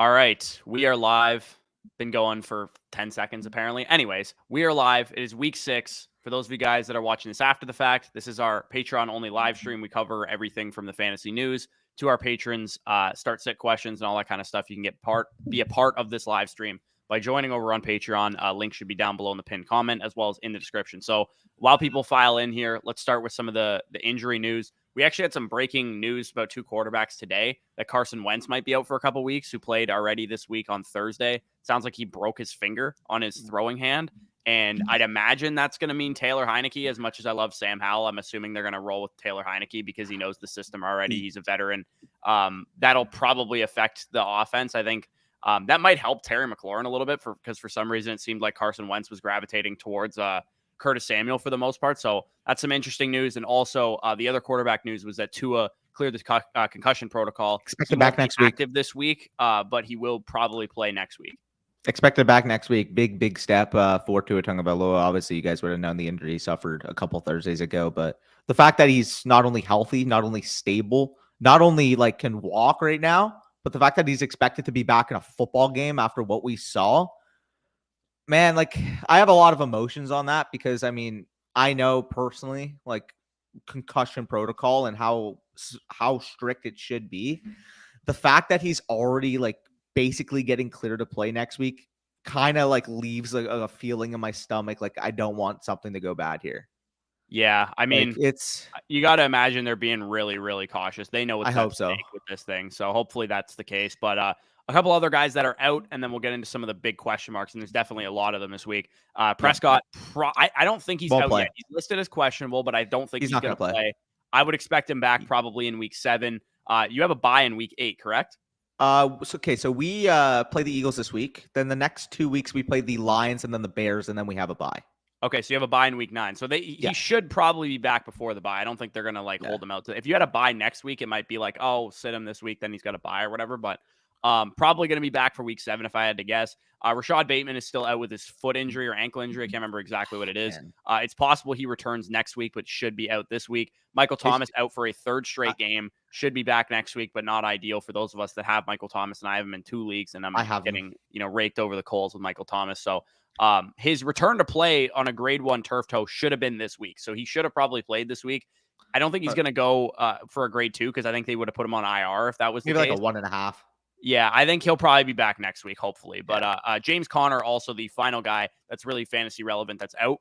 All right, we are live. Been going for 10 seconds, apparently. Anyways, we are live. It is week 6. For those of you guys that are watching this after the fact, this is our Patreon-only live stream. We cover everything from the fantasy news to our patrons, start-sit questions, and all that kind of stuff. You can be a part of this live stream by joining over on Patreon. Link should be down below in the pinned comment as well as in the description. So while people file in here, let's start with some of the injury news. We actually had some breaking news about 2 quarterbacks today that Carson Wentz might be out for a couple weeks, who played already this week on Thursday. Sounds like he broke his finger on his throwing hand. And I'd imagine that's going to mean Taylor Heineke. As much as I love Sam Howell, I'm assuming they're going to roll with Taylor Heineke because he knows the system already. He's a veteran. That'll probably affect the offense. I think that might help Terry McLaurin a little bit because for some reason it seemed like Carson Wentz was gravitating towards Curtis Samuel for the most part. So that's some interesting news. And also the other quarterback news was that Tua cleared the concussion protocol. Expected back next week. Active this week, but he will probably play next week. Expected back next week. Big step for Tua Tagovailoa. Obviously, you guys would have known the injury he suffered a couple Thursdays ago, but the fact that he's not only healthy, not only stable, not only like can walk right now, but the fact that he's expected to be back in a football game after what we saw, man, like I have a lot of emotions on that because I mean, I know personally like concussion protocol and how strict it should be. The fact that he's already like basically getting clear to play next week kind of like leaves a feeling in my stomach like I don't want something to go bad here. Yeah, I mean, like, you got to imagine they're being really, really cautious. They know what's at stake with this thing, so hopefully that's the case. But a couple other guys that are out, and then we'll get into some of the big question marks, and there's definitely a lot of them this week. Prescott, I don't think he's out yet. He's listed as questionable, but I don't think he's going to play. I would expect him back probably in week 7. You have a bye in week 8, correct? So we play the Eagles this week. Then the next 2 weeks we play the Lions and then the Bears, and then we have a bye. Okay, so you have a bye in week 9. So he should probably be back before the bye. I don't think they're gonna hold him out. If you had a bye next week, it might be like, oh, sit him this week, then he's got a bye or whatever. But probably gonna be back for week 7 if I had to guess. Rashad Bateman is still out with his foot injury or ankle injury. I can't remember exactly what it is. It's possible he returns next week, but should be out this week. Michael Thomas out for a 3rd straight game. Should be back next week, but not ideal for those of us that have Michael Thomas, and I have him in 2 leagues, and I'm getting raked over the coals with Michael Thomas. So his return to play on a grade 1 turf toe should have been this week. So he should have probably played this week. I don't think he's going to go for a grade 2 because I think they would have put him on IR if that was the case. Maybe like a 1.5. Yeah, I think he'll probably be back next week, hopefully. But James Conner, also the final guy that's really fantasy relevant that's out,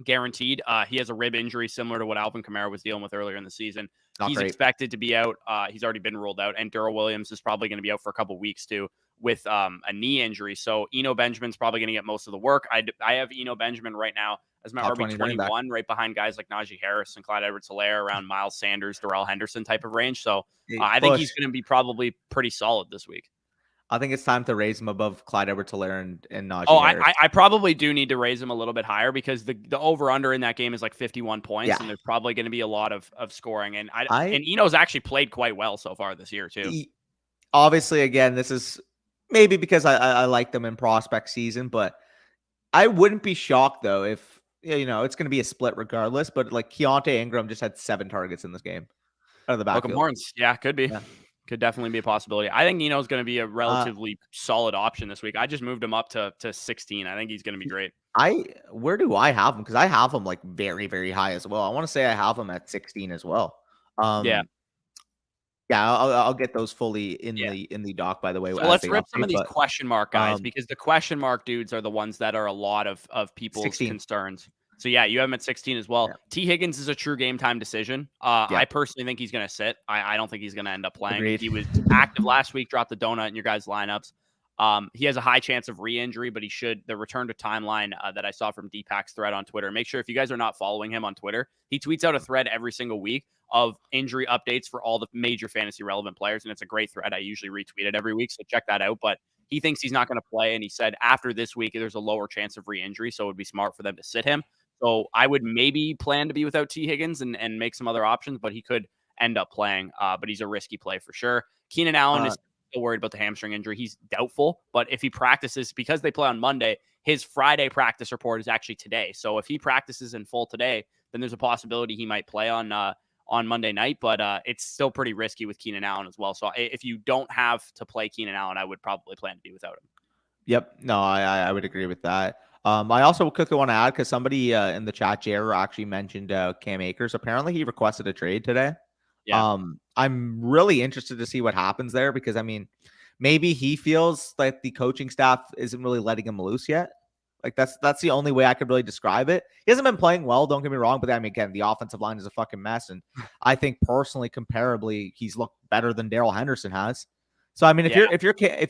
guaranteed. He has a rib injury similar to what Alvin Kamara was dealing with earlier in the season. He's expected to be out. He's already been ruled out. And Darrell Williams is probably going to be out for a couple weeks too with a knee injury. So Eno Benjamin's probably going to get most of the work. I have Eno Benjamin right now as my RB21, right behind guys like Najee Harris and Clyde Edwards-Helaire, around Miles Sanders, Darrell Henderson type of range. So I think he's going to be probably pretty solid this week. I think it's time to raise him above Clyde Edwards-Helaire and Najee Harris. I probably do need to raise him a little bit higher because the over-under in that game is like 51 points, and there's probably going to be a lot of scoring. And Eno's actually played quite well so far this year too. Obviously, again, this is maybe because I like them in prospect season, but I wouldn't be shocked though if it's going to be a split regardless. But like Keontae Ingram just had 7 targets in this game out of the backfield. Welcome Horns, could be. Yeah. Could definitely be a possibility. I think Nino's going to be a relatively solid option this week. I just moved him up to 16. I think he's going to be great. Where do I have him? Because I have him like very, very high as well. I want to say I have him at 16 as well. I'll get those fully in the doc, by the way. So let's rip some of these question mark guys because the question mark dudes are the ones that are a lot of people's 16. Concerns. So, you have him at 16 as well. Yeah. T. Higgins is a true game time decision. I personally think he's going to sit. I don't think he's going to end up playing. Agreed. He was active last week, dropped the donut in your guys' lineups. He has a high chance of re-injury, but he should. The return to timeline that I saw from Deepak's thread on Twitter. Make sure if you guys are not following him on Twitter, he tweets out a thread every single week of injury updates for all the major fantasy relevant players. And it's a great thread. I usually retweet it every week. So check that out. But he thinks he's not going to play. And he said after this week, there's a lower chance of re-injury. So it would be smart for them to sit him. So I would maybe plan to be without T. Higgins and make some other options, but he could end up playing. But he's a risky play for sure. Keenan Allen is still worried about the hamstring injury. He's doubtful, but if he practices, because they play on Monday, his Friday practice report is actually today. So if he practices in full today, then there's a possibility he might play on on Monday night, but it's still pretty risky with Keenan Allen as well. So if you don't have to play Keenan Allen, I would probably plan to be without him. Yep. No, I would agree with that. I also quickly want to add, because somebody in the chat, Jared, actually mentioned Cam Akers. Apparently, he requested a trade today. Yeah. I'm really interested to see what happens there, because I mean, maybe he feels like the coaching staff isn't really letting him loose yet. Like that's the only way I could really describe it. He hasn't been playing well, don't get me wrong, but I mean, again, the offensive line is a fucking mess, and I think personally, comparably, he's looked better than Darrell Henderson has. So I mean, if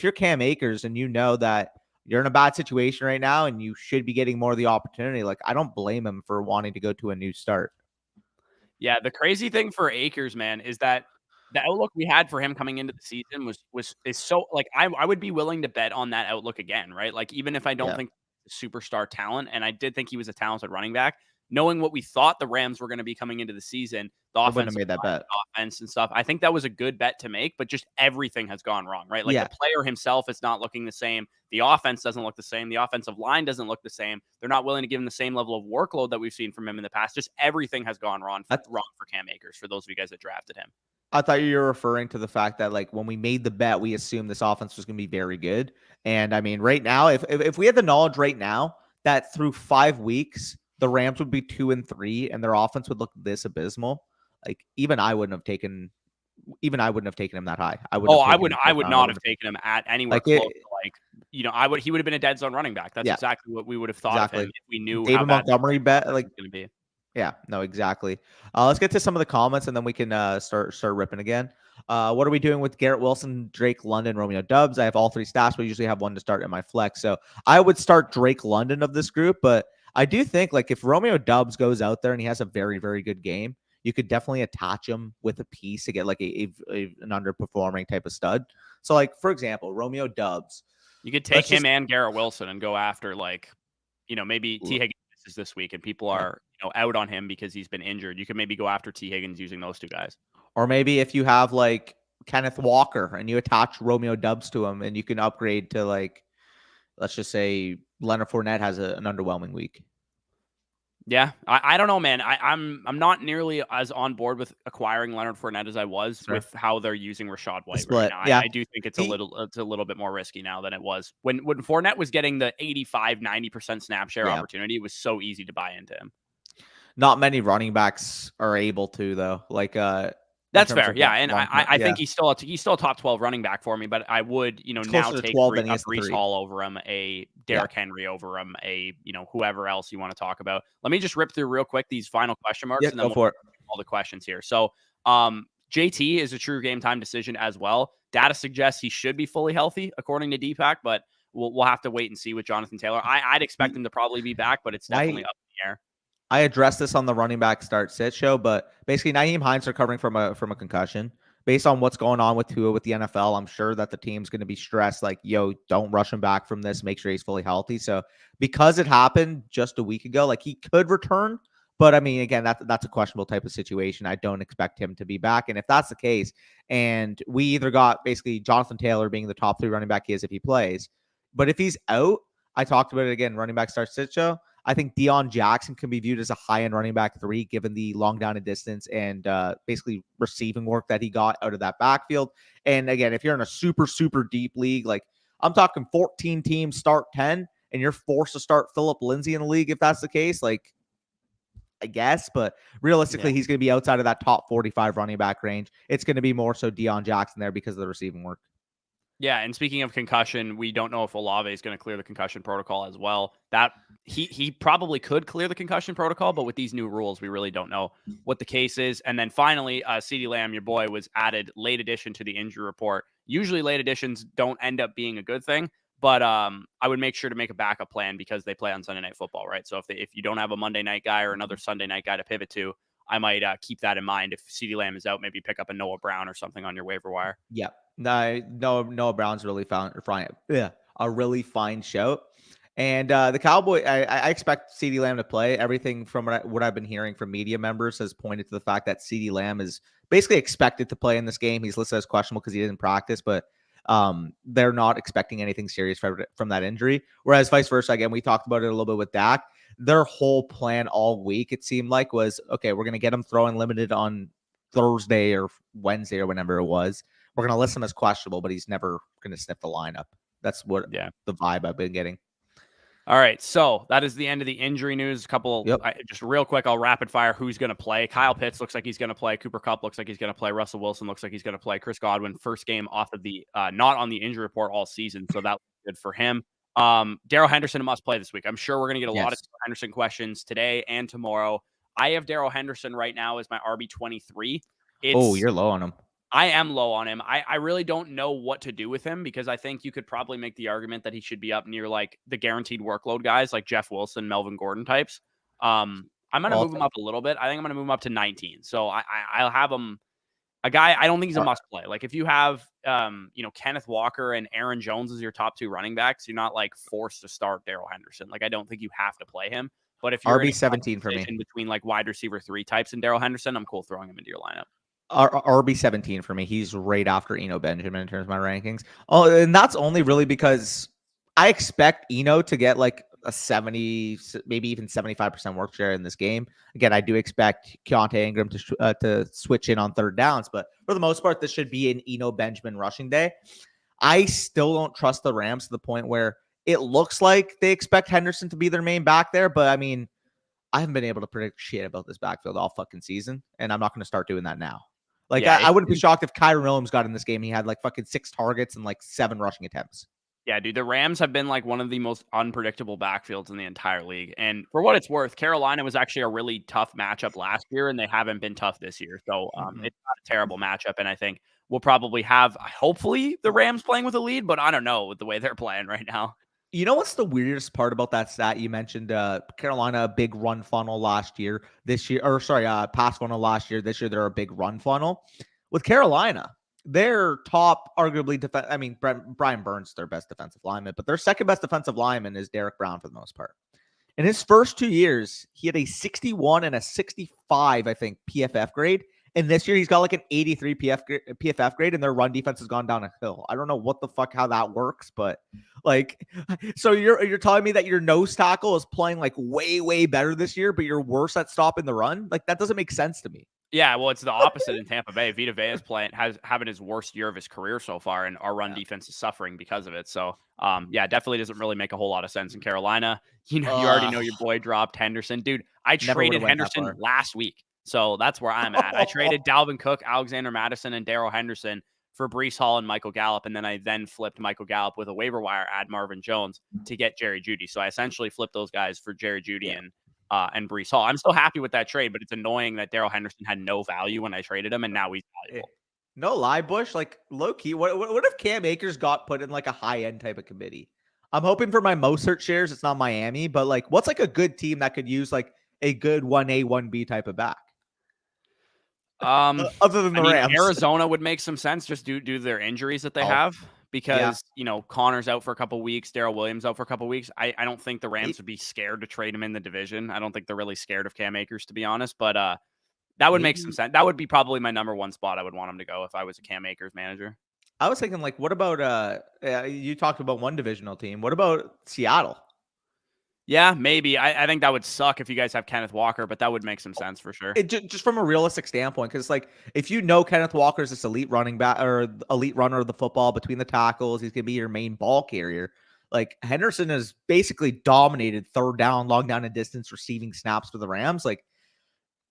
you're Cam Akers and you know that you're in a bad situation right now and you should be getting more of the opportunity, like I don't blame him for wanting to go to a new start. Yeah, the crazy thing for Akers, man, is that the outlook we had for him coming into the season is so like I would be willing to bet on that outlook again, right? Like even if I don't think superstar talent, and I did think he was a talented running back, knowing what we thought the Rams were going to be coming into the season, the I wouldn't offense, have made that bet. offense and stuff. I think that was a good bet to make, but just everything has gone wrong, right? Like the player himself is not looking the same. The offense doesn't look the same. The offensive line doesn't look the same. They're not willing to give him the same level of workload that we've seen from him in the past. Just everything has gone wrong for Cam Akers, for those of you guys that drafted him. I thought you were referring to the fact that, like, when we made the bet, we assumed this offense was going to be very good. And I mean, right now, if we had the knowledge right now that through 5 weeks the Rams would be 2-3 and their offense would look this abysmal, like even I wouldn't have taken him that high. I would not have taken him at anywhere close to, like, he would have been a dead zone running back. That's exactly what we would have thought of him if we knew David how bad Montgomery bet like going to be. Yeah, no, exactly. Let's get to some of the comments and then we can start ripping again. What are we doing with Garrett Wilson, Drake London, Romeo Doubs? I have all three stats, but I usually have one to start in my flex. So I would start Drake London of this group, but I do think, like, if Romeo Doubs goes out there and he has a very, very good game, you could definitely attach him with a piece to get like an underperforming type of stud. So, like, for example, Romeo Doubs. You could take him and Garrett Wilson and go after, like, maybe T. Higgins this week and people are out on him because he's been injured. You could maybe go after T. Higgins using those two guys. Or maybe if you have like Kenneth Walker and you attach Romeo Doubs to him and you can upgrade to, like, let's just say Leonard Fournette has an underwhelming week. Yeah, I don't know, man. I'm not nearly as on board with acquiring Leonard Fournette as I was with how they're using Rashad White right now. I do think it's a little bit more risky now than it was when Fournette was getting the 85-90% snap share opportunity. It was so easy to buy into him. Not many running backs are able to, though. Like that's fair, yeah. And I think he's still a top 12 running back for me, but I would, now take a Breece Hall over him, a Derrick Henry over him, a whoever else you want to talk about. Let me just rip through real quick these final question marks, and then we'll all the questions here. So, JT is a true game time decision as well. Data suggests he should be fully healthy according to Deepak, but we'll have to wait and see with Jonathan Taylor. I'd expect him to probably be back, but it's definitely up in the air. I addressed this on the running back start sit show, but basically Nyheim Hines recovering from a concussion. Based on what's going on with Tua with the NFL, I'm sure that the team's going to be stressed. Like, yo, don't rush him back from this. Make sure he's fully healthy. So because it happened just a week ago, like, he could return, but I mean, again, that's a questionable type of situation. I don't expect him to be back. And if that's the case, and we either got basically Jonathan Taylor being the top 3 running back he is if he plays, but if he's out, I talked about it again, running back start sit show. I think Deion Jackson can be viewed as a high-end running back 3, given the long down and distance and basically receiving work that he got out of that backfield. And again, if you're in a super, super deep league, like I'm talking 14 teams start 10, and you're forced to start Phillip Lindsay in the league, if that's the case, like, I guess, but realistically, he's going to be outside of that top 45 running back range. It's going to be more so Deion Jackson there because of the receiving work. Yeah, and speaking of concussion, we don't know if Olave is going to clear the concussion protocol as well. That he probably could clear the concussion protocol, but with these new rules, we really don't know what the case is. And then finally, CeeDee Lamb, your boy, was added late addition to the injury report. Usually late additions don't end up being a good thing, but I would make sure to make a backup plan because they play on Sunday Night Football, right? So if you don't have a Monday night guy or another Sunday night guy to pivot to, I might keep that in mind. If CeeDee Lamb is out, maybe pick up a Noah Brown or something on your waiver wire. Yeah. No, Noah Brown's really a really fine shout. And the Cowboy, I expect CeeDee Lamb to play. Everything from what I've been hearing from media members has pointed to the fact that CeeDee Lamb is basically expected to play in this game. He's listed as questionable because he didn't practice, but they're not expecting anything serious from that injury. Whereas vice versa, again, we talked about it a little bit with Dak. Their whole plan all week, it seemed like, was, okay, we're going to get him throwing limited on Thursday or Wednesday or whenever it was. We're going to list him as questionable, but he's never going to sniff the lineup. That's what the vibe I've been getting. All right, so that is the end of the injury news. A couple, Yep. just real quick, I'll rapid fire who's going to play. Kyle Pitts looks like he's going to play. Cooper Kupp looks like he's going to play. Russell Wilson looks like he's going to play. Chris Godwin, first game off of the not on the injury report all season, so that's good for him. Darrell Henderson must play this week. I'm sure we're going to get a lot of Henderson questions today and tomorrow. I have Darrell Henderson right now as my RB23. You're low on him. I am low on him. I really don't know what to do with him because I think you could probably make the argument that he should be up near like the guaranteed workload guys like Jeff Wilson, Melvin Gordon types. I'm going to move him up a little bit. I think I'm going to move him up to 19. So I'll have him a guy. I don't think he's a must play. Like if you have, Kenneth Walker and Aaron Jones as your top two running backs, you're not like forced to start Darrell Henderson. Like I don't think you have to play him. But if you're RB17 for me between like wide receiver 3 types and Darrell Henderson, I'm cool throwing him into your lineup. RB17 for me. He's right after Eno Benjamin in terms of my rankings. Oh, and that's only really because I expect Eno to get like a 70, maybe even 75% work share in this game. Again, I do expect Keontae Ingram to switch in on third downs, but for the most part, this should be an Eno Benjamin rushing day. I still don't trust the Rams to the point where it looks like they expect Henderson to be their main back there, but I mean, I haven't been able to predict shit about this backfield all fucking season, and I'm not going to start doing that now. Like, I wouldn't be shocked if Kyron Williams got in this game. He had like fucking 6 targets and like 7 rushing attempts. Yeah, dude, the Rams have been like one of the most unpredictable backfields in the entire league. And for what it's worth, Carolina was actually a really tough matchup last year, and they haven't been tough this year. So it's not a terrible matchup. And I think we'll probably have, hopefully, the Rams playing with a lead, but I don't know with the way they're playing right now. You know what's the weirdest part about that stat? You mentioned Carolina, a big run funnel last year. Pass funnel last year. This year, they're a big run funnel. With Carolina, their top, arguably, Brian Burns, their best defensive lineman, but their second best defensive lineman is Derek Brown for the most part. In his first 2 years, he had a 61 and a 65, I think, PFF grade. And this year, he's got like an 83 PFF grade, and their run defense has gone down a hill. I don't know what the fuck how that works, but like, so you're telling me that your nose tackle is playing like way, way better this year, but you're worse at stopping the run? Like, that doesn't make sense to me. Yeah, well, it's the opposite in Tampa Bay. Vita Vea is having his worst year of his career so far, and our run defense is suffering because of it. So, definitely doesn't really make a whole lot of sense in Carolina. You already know your boy dropped Henderson. Dude, I traded Henderson last week. So that's where I'm at. I traded Dalvin Cook, Alexander Mattison, and Darrell Henderson for Breece Hall and Michael Gallup. And then I flipped Michael Gallup with a waiver wire ad Marvin Jones to get Jerry Jeudy. So I essentially flipped those guys for Jerry Jeudy and Breece Hall. I'm still happy with that trade, but it's annoying that Darrell Henderson had no value when I traded him, and now he's valuable. No lie, Bush. Like, low key, what if Cam Akers got put in like a high end type of committee? I'm hoping for my Mostert shares. It's not Miami, but like, what's like a good team that could use like a good 1A, 1B type of back? Other than the Rams. Arizona would make some sense just due to their injuries that they have. Because, Connor's out for a couple weeks, Darrell Williams out for a couple weeks. I don't think the Rams would be scared to trade him in the division. I don't think they're really scared of Cam Akers, to be honest. But that would make some sense. That would be probably my number one spot I would want him to go if I was a Cam Akers manager. I was thinking, like, what about you talked about one divisional team. What about Seattle? Yeah, maybe. I think that would suck if you guys have Kenneth Walker, but that would make some sense for sure. Just from a realistic standpoint, because like if you know Kenneth Walker is this elite running back or elite runner of the football between the tackles, he's gonna be your main ball carrier. Like Henderson has basically dominated third down, long down and distance receiving snaps for the Rams. Like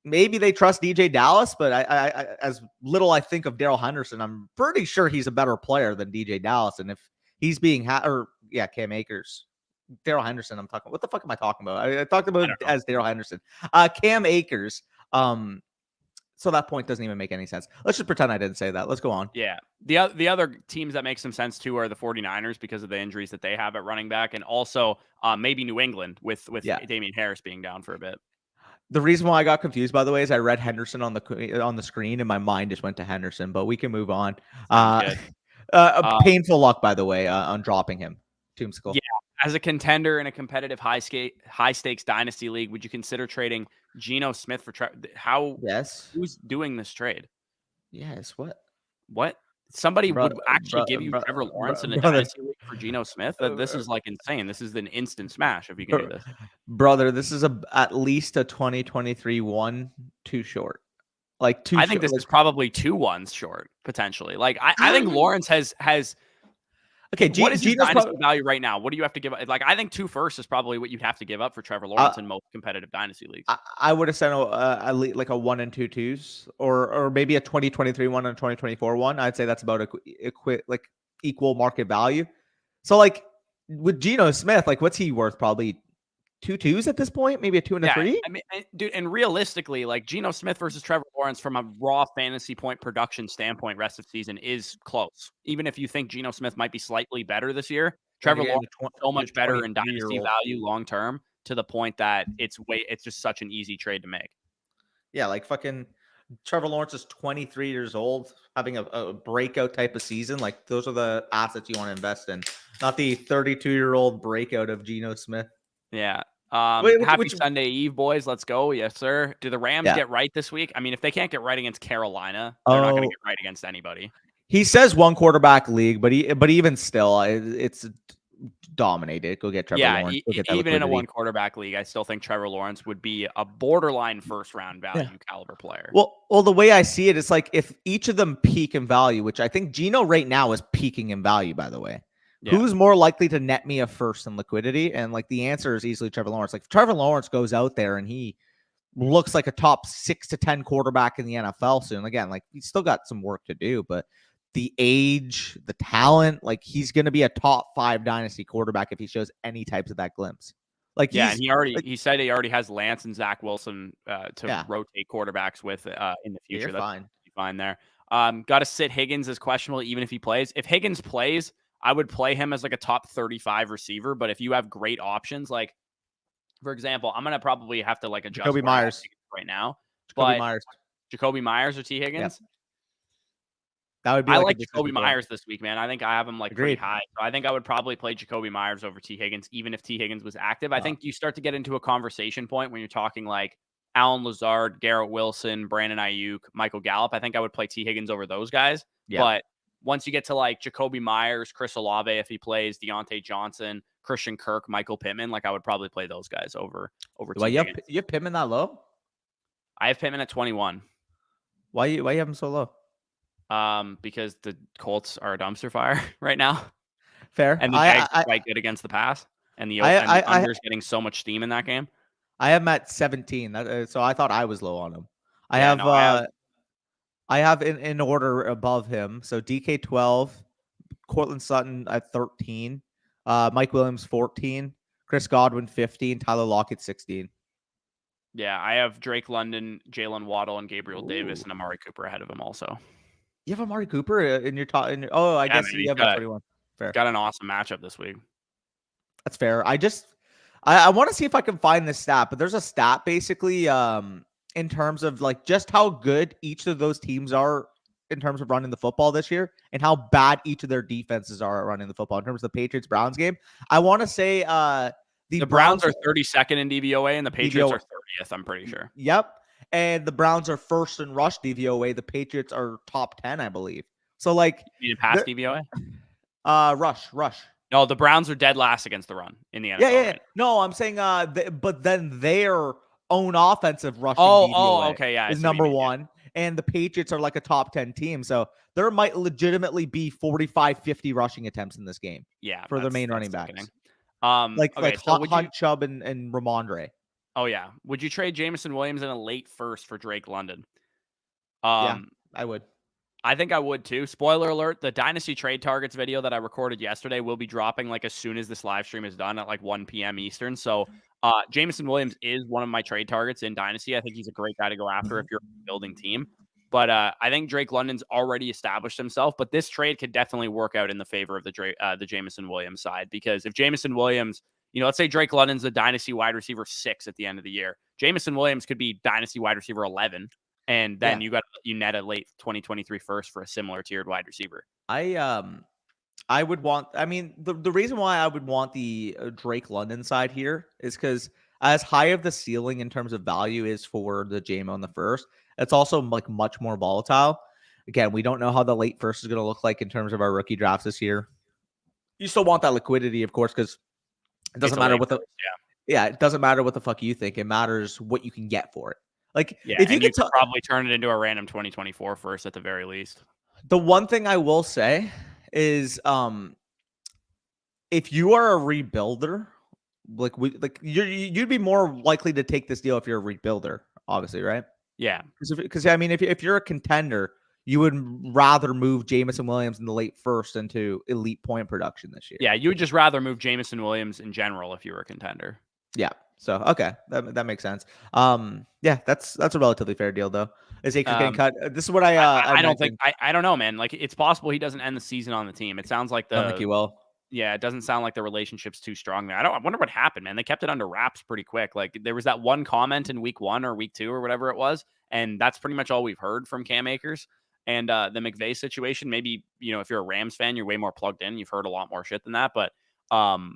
maybe they trust DJ Dallas, but I as little I think of Darrell Henderson, I'm pretty sure he's a better player than DJ Dallas. And if he's being Cam Akers. Darrell Henderson, I'm talking. What the fuck am I talking about? I talked about it as Darrell Henderson. Cam Akers. So that point doesn't even make any sense. Let's just pretend I didn't say that. Let's go on. Yeah. The other teams that make some sense too are the 49ers because of the injuries that they have at running back, and also maybe New England with Damian Harris being down for a bit. The reason why I got confused, by the way, is I read Henderson on the screen and my mind just went to Henderson. But we can move on. Painful luck, by the way, on dropping him. Tombskull. Yeah. As a contender in a competitive high stakes dynasty league, would you consider trading Geno Smith for Yes. Who's doing this trade? Yes. What? Somebody would actually give you Trevor Lawrence in a dynasty league for Geno Smith? This is like insane. This is an instant smash if you can do this. Brother, this is at least a 2023 1 too short. Like two. I think this is probably 2-1s short potentially. Like I think Lawrence has. Okay, What is his Geno's dynasty value right now? What do you have to give up? Like, I think 2 firsts is probably what you'd have to give up for Trevor Lawrence in most competitive dynasty leagues. I would have sent like a 1 and 2 twos, or maybe a 2023 one and a 2024 one. I'd say that's about equal market value. So like with Geno Smith, like what's he worth? Probably 2 twos at this point, maybe a 2 and a 3. I mean, dude, and realistically, like Geno Smith versus Trevor Lawrence from a raw fantasy point production standpoint, rest of season is close. Even if you think Geno Smith might be slightly better this year, Trevor Lawrence is so much better in dynasty value long term to the point that it's just such an easy trade to make. Yeah, like fucking Trevor Lawrence is 23 years old, having a breakout type of season. Like those are the assets you want to invest in, not the 32-year-old breakout of Geno Smith. Yeah. Happy Sunday Eve, boys. Let's go. Yes, sir. Do the Rams get right this week? I mean, if they can't get right against Carolina, they're not going to get right against anybody. He says 1 quarterback league, but even still, it's dominated. Go get Trevor Lawrence. Even in a 1 quarterback league, I still think Trevor Lawrence would be a borderline first round value caliber player. Well, the way I see it, it's like if each of them peak in value, which I think Geno right now is peaking in value, by the way. Yeah. Who's more likely to net me a first in liquidity? And like the answer is easily Trevor Lawrence. Like if Trevor Lawrence goes out there and he looks like a top 6 to 10 quarterback in the NFL soon. Again, like he's still got some work to do, but the age, the talent, like he's going to be a top 5 dynasty quarterback if he shows any types of that glimpse. Like and he said he already has Lance and Zach Wilson to rotate quarterbacks with in the future. That's fine there. Got to sit Higgins as questionable even if he plays. If Higgins plays, I would play him as like a top 35 receiver. But if you have great options, like for example, I'm gonna probably have to like adjust Jacoby Myers right now. Jacoby Myers or T Higgins. Yeah. That would be. I like Jacoby Myers this week, man. I think I have him like pretty high. So I think I would probably play Jacoby Myers over T Higgins, even if T Higgins was active. I think you start to get into a conversation point when you're talking like Allen Lazard, Garrett Wilson, Brandon Ayuk, Michael Gallup. I think I would play T Higgins over those guys. Yeah. But once you get to like Jacoby Myers, Chris Olave, if he plays, Deontay Johnson, Christian Kirk, Michael Pittman, like I would probably play those guys over. Well, you have Pittman that low? I have Pittman at 21. Why you have him so low? Because the Colts are a dumpster fire right now. Fair. And the Jags are quite good against the pass. And the under's getting so much steam in that game. I have him at 17. So I thought I was low on him. I have in order above him. So DK 12, Cortland Sutton at 13, Mike Williams 14, Chris Godwin 15, Tyler Lockett 16. Yeah, I have Drake London, Jalen Waddle, and Gabriel Davis, and Amari Cooper ahead of him also. You have Amari Cooper in your top? I guess you have 21. Fair. Got an awesome matchup this week. That's fair. I want to see if I can find this stat, but there's a stat basically in terms of like just how good each of those teams are in terms of running the football this year and how bad each of their defenses are at running the football in terms of the Patriots-Browns game. I want to say the Browns are 32nd in DVOA and the Patriots are 30th, I'm pretty sure. Yep. And the Browns are first in rush DVOA. The Patriots are top 10, I believe. So like you need to pass DVOA? Rush. No, the Browns are dead last against the run in the NFL. Yeah. Right? No, I'm saying but then their own offensive rushing DVOA okay, yeah, is number 1. And the Patriots are like a top 10 team. So there might legitimately be 45, 50 rushing attempts in this game. Yeah. For the main running backs. So Hunt, Chubb, and Ramondre. Oh, yeah. Would you trade Jameson Williams in a late first for Drake London? Yeah, I would. I think I would too. Spoiler alert, the Dynasty Trade Targets video that I recorded yesterday will be dropping like as soon as this live stream is done at like 1 p.m. Eastern. So Jameson Williams is one of my trade targets in Dynasty. I think he's a great guy to go after if you're a building team. But I think Drake London's already established himself. But this trade could definitely work out in the favor of the Jameson Williams side. Because if Jameson Williams, let's say Drake London's the Dynasty wide receiver 6 at the end of the year. Jameson Williams could be Dynasty wide receiver 11. And then you net a late 2023 first for a similar tiered wide receiver. I would want. I mean, the reason why I would want the Drake London side here is because as high of the ceiling in terms of value is for the JMO in the first, it's also like much more volatile. Again, we don't know how the late first is going to look like in terms of our rookie drafts this year. You still want that liquidity, of course, because it doesn't matter what it doesn't matter what the fuck you think. It matters what you can get for it. Like Yeah, if you and you could could probably turn it into a random 2024 first at the very least. the one thing I will say is if you are a rebuilder, you'd be more likely to take this deal if you're a rebuilder, obviously, right? Yeah. Because I mean, if you're a contender, you would rather move Jamison Williams in the late first into elite point production this year. Yeah, you would just rather move Jamison Williams in general if you were a contender. Yeah. So okay, that makes sense. Yeah, that's a relatively fair deal though. Is Akers getting cut? This is what I don't mentioned. think I don't know, man. Like it's possible he doesn't end the season on the team. It sounds like I don't think he will. yeah, it doesn't sound like the relationship's too strong there. I wonder what happened, man. They kept it under wraps pretty quick. Like there was that one comment in week 1 or week 2 or whatever it was, and that's pretty much all we've heard from Cam Akers. And the McVay situation, maybe, if you're a Rams fan, you're way more plugged in. You've heard a lot more shit than that, but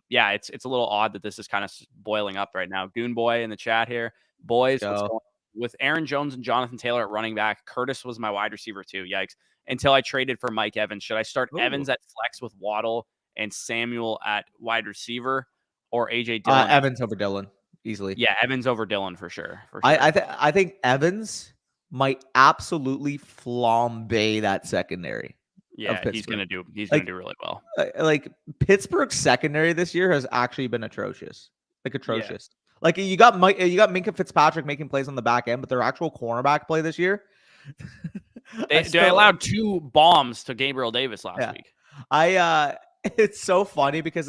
yeah, it's a little odd that this is kind of boiling up right now. Goon Boy in the chat here. Boys, what's going on? With Aaron Jones and Jonathan Taylor at running back, Curtis was my wide receiver too. Yikes. Until I traded for Mike Evans. Should I start Evans at flex with Waddle and Samuel at wide receiver, or AJ Dillon? Evans over Dillon, easily. Yeah, Evans over Dillon for sure. I think Evans might absolutely flambe that secondary. Yeah, he's gonna do really well. Like Pittsburgh's secondary this year has actually been atrocious. Like atrocious. Yeah. Like you got Minkah Fitzpatrick making plays on the back end, but their actual cornerback play this year. They allowed 2 bombs to Gabriel Davis last week. It's so funny because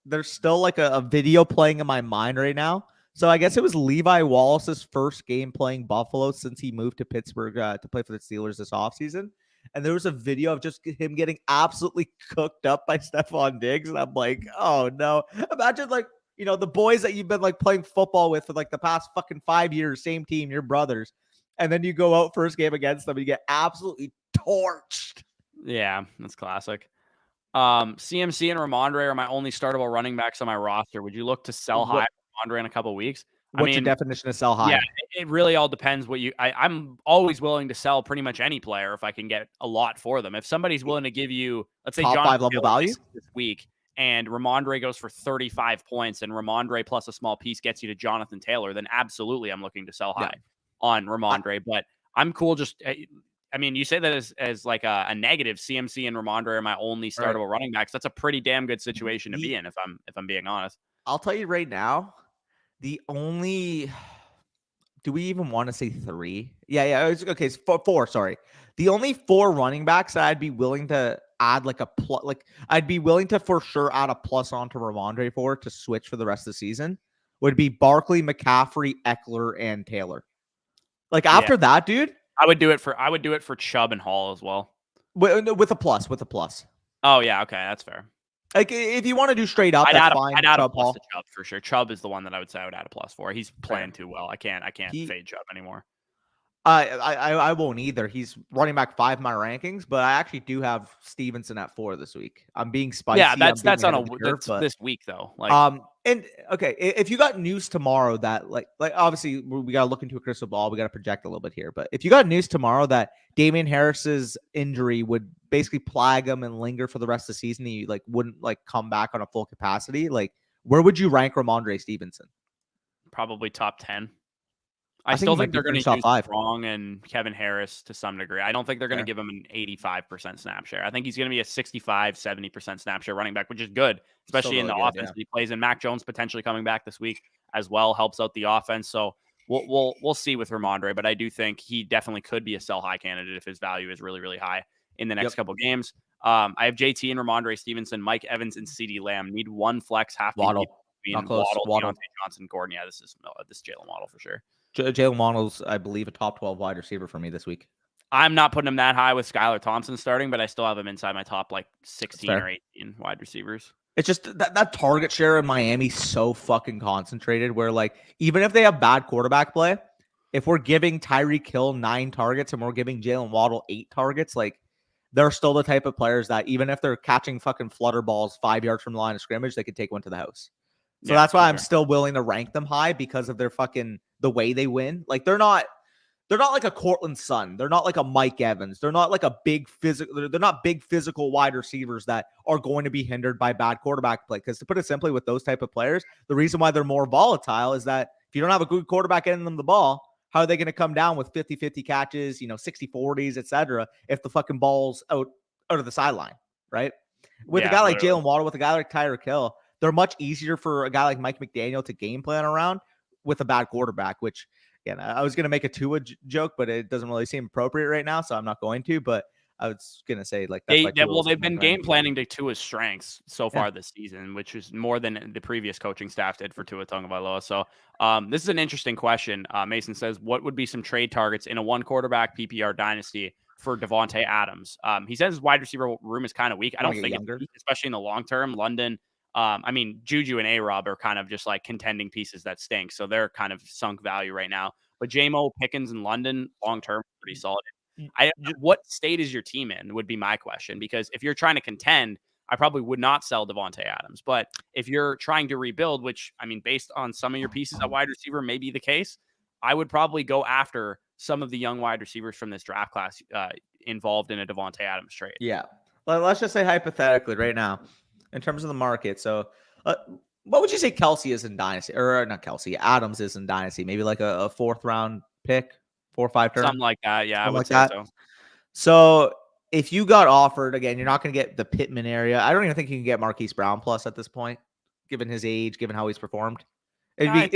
there's still like a video playing in my mind right now. So I guess it was Levi Wallace's first game playing Buffalo since he moved to Pittsburgh to play for the Steelers this offseason. And there was a video of just him getting absolutely cooked up by Stephon Diggs. And I'm like, oh no. Imagine the boys that you've been like playing football with for like the past fucking 5 years, same team, your brothers. And then you go out first game against them and you get absolutely torched. Yeah, that's classic. CMC and Ramondre are my only startable running backs on my roster. Would you look to sell high Ramondre in a couple of weeks? What's your definition of sell high? Yeah, it really all depends what I'm always willing to sell pretty much any player if I can get a lot for them. If somebody's willing to give you, let's say, top John 5 level value this week, and Ramondre goes for 35 points, and Ramondre plus a small piece gets you to Jonathan Taylor, then absolutely I'm looking to sell high on Ramondre. But I'm cool just I mean, you say that as like a negative. CMC and Ramondre are my only startable running backs. That's a pretty damn good situation to be in if I'm being honest. I'll tell you right now, the only do we even want to say 3? Yeah. Okay, it's 4. Sorry, the only 4 running backs that I'd be willing to add I'd be willing to for sure add a plus onto Ramondre for to switch for the rest of the season would be Barkley, McCaffrey, Eckler, and Taylor. Like after that, dude. I would do it for Chubb and Hall as well. With a plus. Oh yeah, okay, that's fair. Like if you want to do straight up, I'd that's fine. I'd add a plus to Chubb for sure. Chubb is the one that I would say I would add a plus for. He's playing too well. I can't fade Chubb anymore. I won't either. He's running back 5 in my rankings, but I actually do have Stevenson at 4 this week. I'm being spicy. Yeah, that's this week though. And okay, if you got news tomorrow that like obviously we gotta look into a crystal ball, we gotta project a little bit here. But if you got news tomorrow that Damian Harris's injury would basically plague him and linger for the rest of the season, he wouldn't come back on a full capacity, where would you rank Ramondre Stevenson? Probably top 10. I still think they're going to use Strong and Kevin Harris to some degree. I don't think they're going to give him an 85% snap share. I think he's going to be a 65-70% snap share running back, which is good, especially in the offense that he plays in. Mac Jones potentially coming back this week as well helps out the offense. So we'll see with Ramondre, but I do think he definitely could be a sell high candidate if his value is really, really high in the next couple games. I have JT and Ramondre Stevenson, Mike Evans and CeeDee Lamb. Need one flex, half Waddle, Waddle, Deontay Johnson, Gordon. Yeah, this is Jalen Waddle for sure. Jalen Waddle's, I believe, a top 12 wide receiver for me this week. I'm not putting him that high with Skylar Thompson starting, but I still have him inside my top 16 or 18 wide receivers. It's just that target share in Miami so fucking concentrated where even if they have bad quarterback play, if we're giving Tyreek Hill 9 targets and we're giving Jalen Waddle 8 targets, they're still the type of players that even if they're catching fucking flutter balls 5 yards from the line of scrimmage, they could take one to the house. So that's why I'm still willing to rank them high because of their the way they win. They're not like a Cortland Sutton. They're not like a Mike Evans. They're not like a big physical. They're not big physical wide receivers that are going to be hindered by bad quarterback play. Because to put it simply, with those type of players, the reason why they're more volatile is that if you don't have a good quarterback getting them the ball, How are they going to come down with 50-50 catches, 60-40s, etc. if the fucking ball's out of the sideline, right? With a Yeah, guy like literally. Jalen Waddle, with a guy like Tyreek Hill, they're much easier for a guy like Mike McDaniel to game plan around with a bad quarterback, which, again, I was going to make a Tua joke, but it doesn't really seem appropriate right now, so I'm not going to. But I was going to say, like, that's why Tua was They've my been friend. game planning to Tua's strengths so Yeah. far this season, which is more than the previous coaching staff did for Tua Tagovailoa. So this is an interesting question. Mason says, what would be some trade targets in a one quarterback PPR dynasty for Devontae Adams? He says his wide receiver room is kind of weak. I don't think it's weak, especially in the long term. London, I mean, Juju and A-Rob are kind of just like contending pieces that stink. So they're kind of sunk value right now. But J-Mo, Pickens, and London, long term, pretty solid. What state is your team in would be my question, because if you're trying to contend, I probably would not sell Devontae Adams. But if you're trying to rebuild, which, I mean, based on some of your pieces at wide receiver may be the case, I would probably go after some of the young wide receivers from this draft class involved in a Devontae Adams trade. Yeah. Let's just say hypothetically right now, in terms of the market. So what would you say Kelsey is in Dynasty? Or not Kelsey, Adams is in Dynasty. Maybe like a 4th round pick, 4 or 5 turn? Something like that. Yeah, I would say that. so. So if you got offered, again, you're not going to get the Pittman area. I don't even think you can get Marquise Brown plus at this point, given his age, given how he's performed. Probably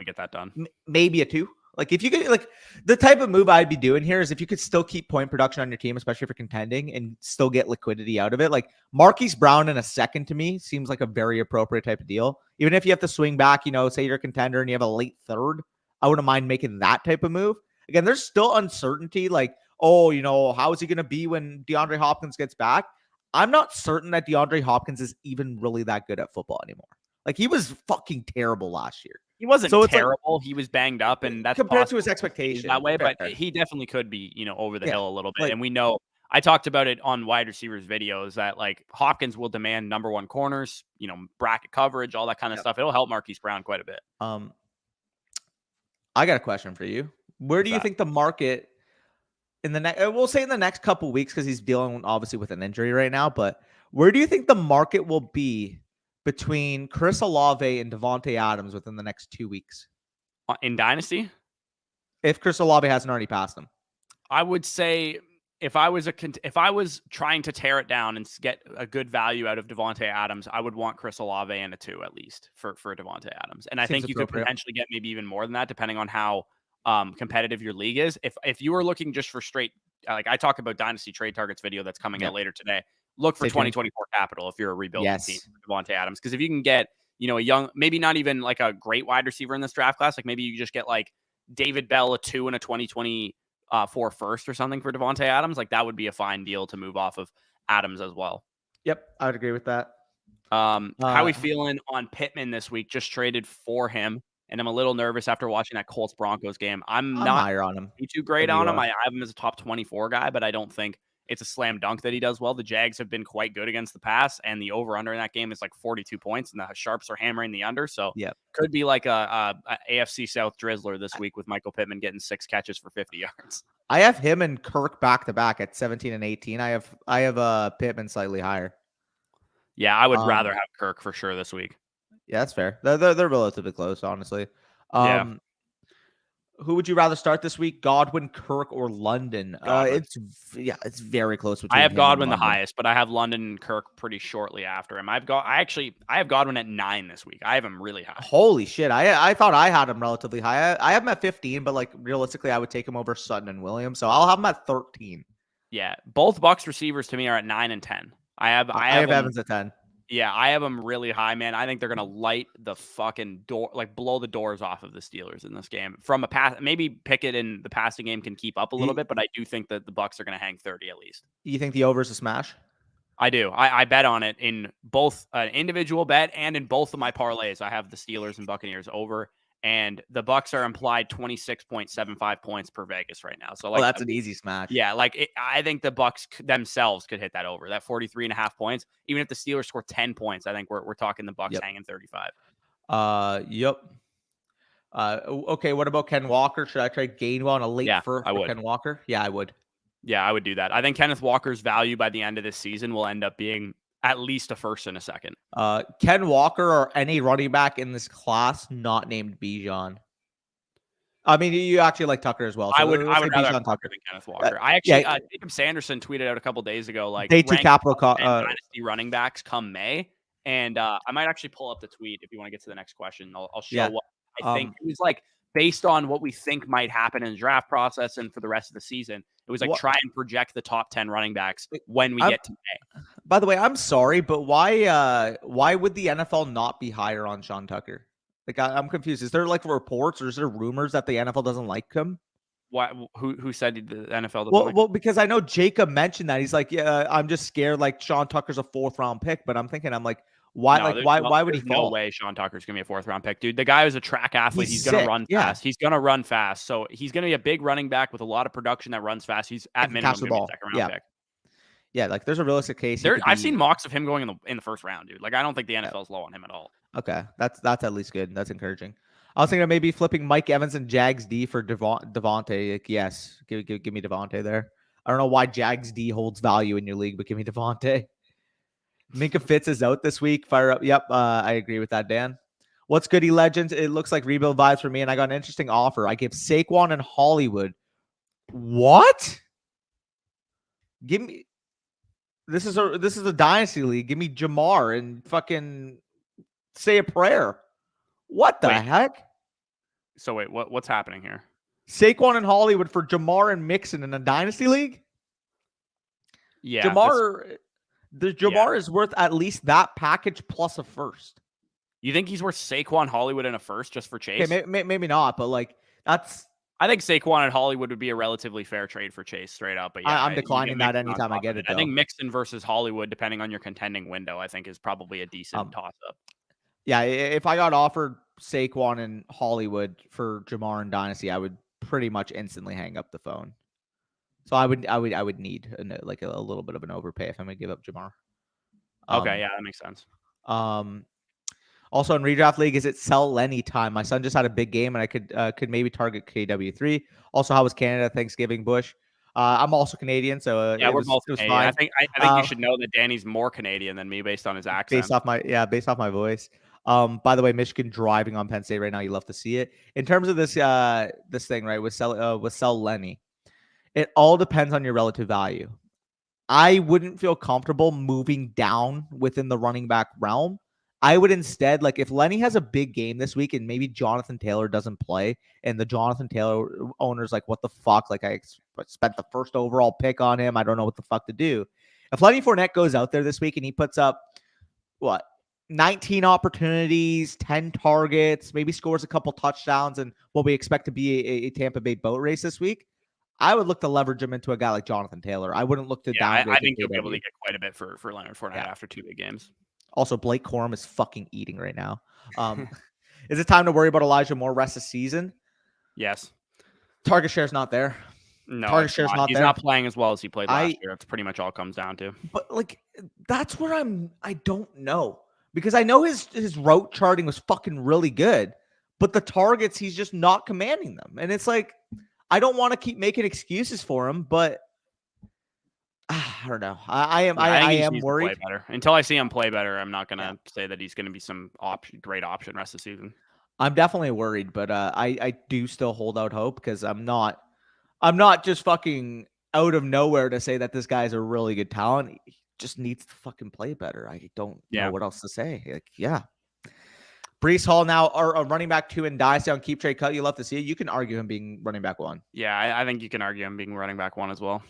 get that done. Maybe a 2. Like, if you could, like, the type of move I'd be doing here is if you could still keep point production on your team, especially for contending, and still get liquidity out of it. Like, Marquise Brown in a second to me seems like a very appropriate type of deal. Even if you have to swing back, say you're a contender and you have a late 3rd, I wouldn't mind making that type of move. Again, there's still uncertainty. Like, how is he going to be when DeAndre Hopkins gets back? I'm not certain that DeAndre Hopkins is even really that good at football anymore. Like, he was fucking terrible last year. He wasn't terrible. He was banged up, and that's compared to his expectations that way. But he definitely could be, over the hill a little bit. And we know, I talked about it on wide receivers videos, that like Hopkins will demand number 1 corners, bracket coverage, all that kind of stuff. It'll help Marquise Brown quite a bit. I got a question for you. Where do you think the market in the next? We'll say in the next couple weeks, because he's dealing obviously with an injury right now. But where do you think the market will be between Chris Olave and Devontae Adams within the next 2 weeks in Dynasty? If Chris Olave hasn't already passed him, I would say if I was trying to tear it down and get a good value out of Devontae Adams, I would want Chris Olave and a 2 at least for Devontae Adams. And I think you could potentially get maybe even more than that, depending on how competitive your league is. If you were looking just for straight, like I talk about Dynasty trade targets video that's coming out later today. Look for 2024 capital if you're a rebuilding team for Devontae Adams. Because if you can get, a young, maybe not even like a great wide receiver in this draft class, like maybe you just get like David Bell, a 2 and a 2024 first or something for Devontae Adams, like that would be a fine deal to move off of Adams as well. Yep, I would agree with that. How are we feeling on Pittman this week? Just traded for him, and I'm a little nervous after watching that Colts Broncos game. I'm not higher on him. Too great on him. I have him as a top 24 guy, but I don't think it's a slam dunk that he does well. The Jags have been quite good against the pass, and the over-under in that game is like 42 points, and the Sharps are hammering the under. So could be like a AFC South drizzler this week with Michael Pittman getting 6 catches for 50 yards. I have him and Kirk back-to-back at 17 and 18. I have Pittman slightly higher. Yeah, I would rather have Kirk for sure this week. Yeah, that's fair. They're relatively close, honestly. Who would you rather start this week? Godwin, Kirk, or London? It's very close. I have Godwin the highest, but I have London and Kirk pretty shortly after him. I have Godwin at 9 this week. I have him really high. Holy shit! I thought I had him relatively high. I have him at 15, but like realistically, I would take him over Sutton and Williams. So I'll have him at 13. Yeah, both Bucs receivers to me are at 9 and 10. I have Evans at 10. Yeah, I have them really high, man. I think they're gonna light the fucking door, like blow the doors off of the Steelers in this game. From a pass, maybe Pickett in the passing game can keep up a little bit, but I do think that the Bucs are gonna hang 30 at least. You think the over is a smash? I do. I bet on it in both an individual bet and in both of my parlays. I have the Steelers and Buccaneers over, and the Bucs are implied 26.75 points per Vegas right now. So like, that's an easy smash. Yeah, I think the Bucs themselves could hit that over, that 43.5 points. Even if the Steelers score 10 points, I think we're talking the Bucs hanging 35. Okay, what about Ken Walker? Should I trade Gainwell on a late first for Ken Walker? Yeah, I would. Yeah, I would do that. I think Kenneth Walker's value by the end of this season will end up being at least a first and a second. Ken Walker or any running back in this class not named Bijan? I mean, you actually like Tucker as well. So I would let's say rather have Bijan Tucker Tucker. than Kenneth Walker. I Yeah, actually Jacob Sanderson tweeted out a couple days ago, like day two ranked capital. top 10 dynasty running backs come May, and I might actually pull up the tweet if you want to get to the next question. I'll show Yeah. what I think. It was like based on what we think might happen in the draft process and for the rest of the season. It was like try and project the top 10 running backs when we get to May. By the way, I'm sorry, but why would the NFL not be higher on Sean Tucker? Like I'm confused. Is there like reports or is there rumors that the NFL doesn't like him? Why? Who said the NFL doesn't? Well, because I know Jacob mentioned that he's like, yeah, I'm just scared. Like Sean Tucker's a 4th round pick, but I'm thinking, why? No, like why would he fall? No way Sean Tucker's gonna be a 4th round pick, dude. The guy is a track athlete. He's gonna run fast. Yeah. He's gonna run fast. So he's gonna be a big running back with a lot of production that runs fast. He's at minimum gonna be a 2nd round pick. Yeah, like there's a realistic case. I've seen mocks of him going in the 1st round, dude. Like I don't think the NFL's low on him at all. Okay, that's at least good. That's encouraging. I was thinking of maybe flipping Mike Evans and Jags D for Devontae. Like, yes, give me Devontae there. I don't know why Jags D holds value in your league, but give me Devontae. Minka Fitz is out this week. Fire up. Yep, I agree with that, Dan. What's goody legends? It looks like rebuild vibes for me, and I got an interesting offer. I give Saquon and Hollywood. What? Give me. This is a dynasty league. Give me Jamar and fucking say a prayer. What the heck? So wait, what's happening here? Saquon and Hollywood for Jamar and Mixon in a dynasty league? Yeah. Jamar is worth at least that package plus a 1st. You think he's worth Saquon, Hollywood, and a 1st just for Chase? Okay, maybe not, but like that's. I think Saquon and Hollywood would be a relatively fair trade for Chase, straight up. But yeah, I'm declining that anytime I get it. I think Mixon versus Hollywood, depending on your contending window, I think is probably a decent toss-up. Yeah, if I got offered Saquon and Hollywood for Jamar and Dynasty, I would pretty much instantly hang up the phone. So I would need like a little bit of an overpay if I'm gonna give up Jamar. Okay, yeah, that makes sense. Also in redraft league, is it sell Lenny time? My son just had a big game, and I could maybe target KW3. Also, how was Canada Thanksgiving? Bush. I'm also Canadian, so yeah, we're both Canadian. Fine. I think you should know that Danny's more Canadian than me based on his accent. Based off my voice. By the way, Michigan driving on Penn State right now. You love to see it. In terms of this thing, right, with sell Lenny, it all depends on your relative value. I wouldn't feel comfortable moving down within the running back realm. I would instead, like, if Lenny has a big game this week and maybe Jonathan Taylor doesn't play, and the Jonathan Taylor owner's like, what the fuck? Like, I spent the 1st overall pick on him. I don't know what the fuck to do. If Lenny Fournette goes out there this week and he puts up, 19 opportunities, 10 targets, maybe scores a couple touchdowns, and what we expect to be a Tampa Bay boat race this week, I would look to leverage him into a guy like Jonathan Taylor. I wouldn't look to downgrade. I think you'll be able to get quite a bit for Leonard Fournette after 2 big games. Also, Blake Corum is fucking eating right now. Is it time to worry about Elijah Moore rest of season? Yes. Target share's not there. No, target share's not He's there. Not playing as well as he played last year. That's pretty much all it comes down to. But like, that's where I don't know, because I know his route charting was fucking really good, but the targets, he's just not commanding them, and it's like, I don't want to keep making excuses for him, but I don't know. I am worried. Until I see him play better, I'm not gonna say that he's gonna be some great option rest of the season. I'm definitely worried, but I do still hold out hope, because I'm not just fucking out of nowhere to say that this guy's a really good talent. He just needs to fucking play better. I don't know what else to say. Like, yeah. Breece Hall now are running back 2 in Dynasty on Keep Trade Cut. You love to see it. You can argue him being running back 1. Yeah, I think you can argue him being running back 1 as well.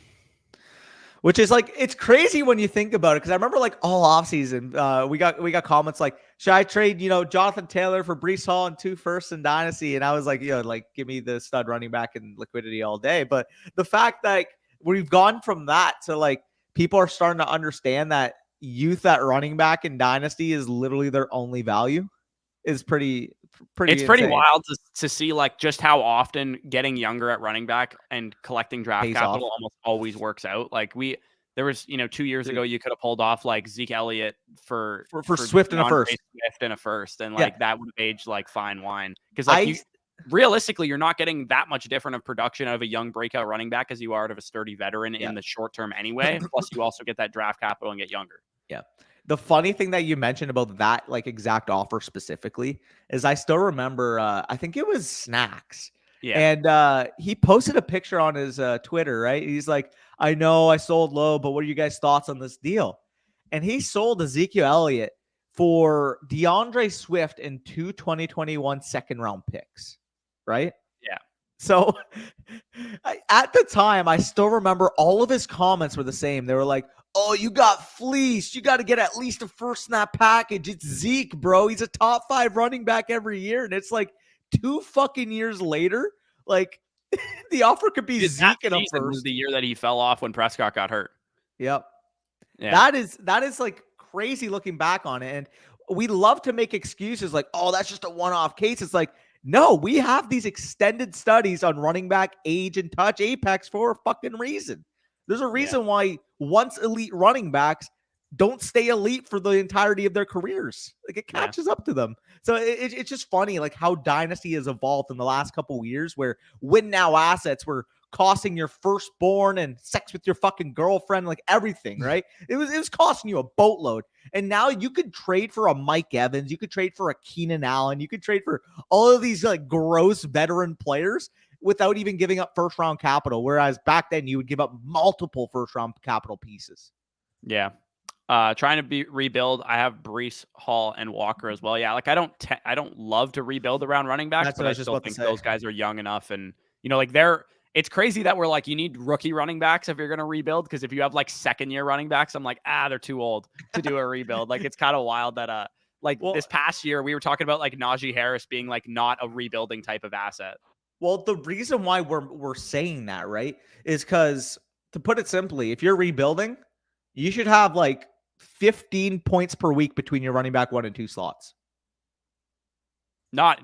Which is like, it's crazy when you think about it, because I remember like all offseason, we got comments like, should I trade, Jonathan Taylor for Breece Hall and 2 firsts in Dynasty? And I was like, like, give me the stud running back and liquidity all day. But the fact that we've gone from that to like, people are starting to understand that youth at running back in Dynasty is literally their only value is pretty it's pretty wild to see like just how often getting younger at running back and collecting draft capital almost always works out. Like there was 2 years ago you could have pulled off like Zeke Elliott for Swift and a first, and like that would have aged like fine wine, because like realistically you're not getting that much different of production out of a young breakout running back as you are out of a sturdy veteran in the short term anyway. Plus you also get that draft capital and get younger. Yeah. The funny thing that you mentioned about that like exact offer specifically is I still remember, I think it was Snacks. Yeah. And he posted a picture on his Twitter, right? He's like, I know I sold low, but what are you guys' thoughts on this deal? And he sold Ezekiel Elliott for DeAndre Swift and 2021 second round picks, right? Yeah. So at the time, I still remember all of his comments were the same. They were like, oh, you got fleeced. You got to get at least a first snap package. It's Zeke, bro. He's a top 5 running back every year. And it's like 2 fucking years later, like the offer could be Zeke in a season was first. the year that he fell off when Prescott got hurt. Yep. Yeah. That is like crazy looking back on it. And we love to make excuses like, oh, that's just a one-off case. It's like, no, we have these extended studies on running back age and touch apex for a fucking reason. There's a reason why once elite running backs don't stay elite for the entirety of their careers. Like it catches up to them. So it's just funny like how Dynasty has evolved in the last couple of years where win now assets were costing your firstborn and sex with your fucking girlfriend, like everything, right? It was costing you a boatload. And now you could trade for a Mike Evans, you could trade for a Keenan Allen, you could trade for all of these like gross veteran players without even giving up first round capital. Whereas back then you would give up multiple first round capital pieces. Yeah. Trying to rebuild. I have Breece Hall and Walker as well. Yeah. Like I don't love to rebuild around running backs, but I still think those guys are young enough. And like it's crazy that we're like, you need rookie running backs if you're going to rebuild. Cause if you have like second year running backs, I'm like, they're too old to do a rebuild. Like it's kind of wild that, this past year we were talking about like Najee Harris being like not a rebuilding type of asset. Well, the reason why we're saying that, right, is because to put it simply, if you're rebuilding, you should have like 15 points per week between your running back 1 and 2 slots. Not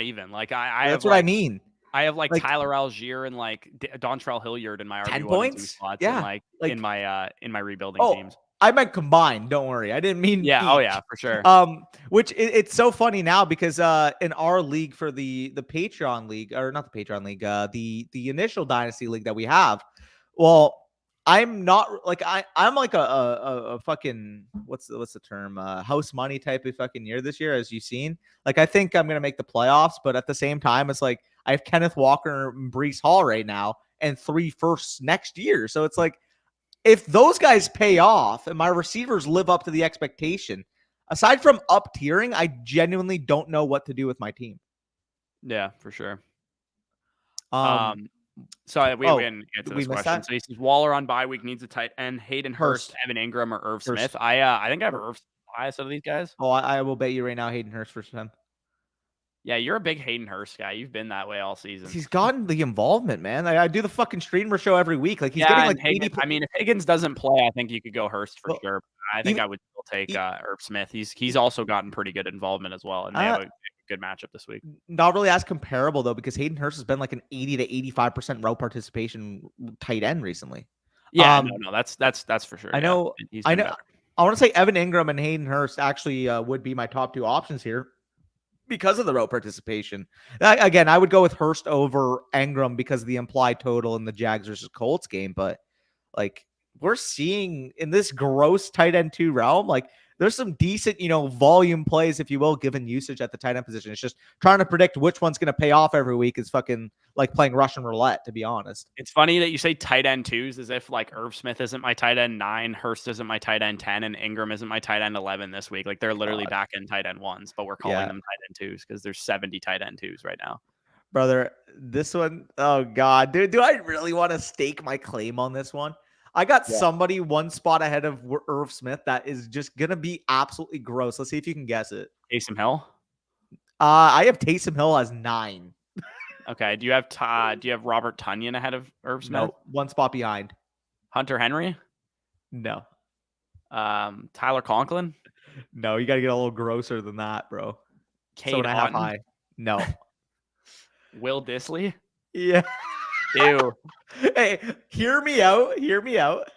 even like that's what I mean. I have like Tyler Algier and like Dontrell Hilliard in my RB 1 and 2 slots. Yeah, and like in my rebuilding teams. I meant combined. Don't worry, I didn't mean each. Oh yeah, for sure. Which it's so funny now because in our league for the Patreon league, or not the Patreon league, the initial Dynasty league that we have, well, I'm not like I'm like a fucking what's the term, house money type of fucking year this year, as you've seen. Like I think I'm gonna make the playoffs, but at the same time, it's like I have Kenneth Walker and Breece Hall right now, and 3 firsts next year. So it's like if those guys pay off and my receivers live up to the expectation, aside from up tiering, I genuinely don't know what to do with my team. Yeah, for sure. So we didn't get to this question. So he says Waller on bye week needs a tight end. Hayden Hurst, Evan Ingram, or Irv Smith. I think I have Irv highest of these guys. Oh, I will bet you right now Hayden Hurst for him. Yeah, you're a big Hayden Hurst guy. You've been that way all season. He's gotten the involvement, man. I do the fucking streamer show every week. Like he's getting like Higgins, 80. I mean, if Higgins doesn't play, I think you could go Hurst for sure. I think I would still take Irv Smith. He's also gotten pretty good involvement as well, and they have a good matchup this week. Not really as comparable though, because Hayden Hurst has been like an 80 to 85% route participation tight end recently. Yeah, no, that's for sure. I know. I know. Better. I want to say Evan Ingram and Hayden Hurst actually would be my top 2 options here because of the route participation. Again, I would go with Hurst over Ingram because of the implied total in the Jags versus Colts game. But like we're seeing in this gross tight end 2 realm, like there's some decent, volume plays, if you will, given usage at the tight end position. It's just trying to predict which one's going to pay off every week is fucking like playing Russian roulette, to be honest. It's funny that you say tight end 2s as if like Irv Smith isn't my tight end 9, Hurst isn't my tight end 10, and Ingram isn't my tight end 11 this week. Like they're literally back in tight end 1s, but we're calling them tight end 2s because there's 70 tight end 2s right now. Brother, this one, oh God, dude, do I really want to stake my claim on this one? I got somebody 1 spot ahead of Irv Smith that is just going to be absolutely gross. Let's see if you can guess it. Taysom Hill? I have Taysom Hill as 9. Okay. Do you have Robert Tonyan ahead of Irv Smith? No, 1 spot behind. Hunter Henry? No. Tyler Conklin? No, you got to get a little grosser than that, bro. Cade Otton? High. No. Will Dissly? Yeah. Ew. Hey, hear me out.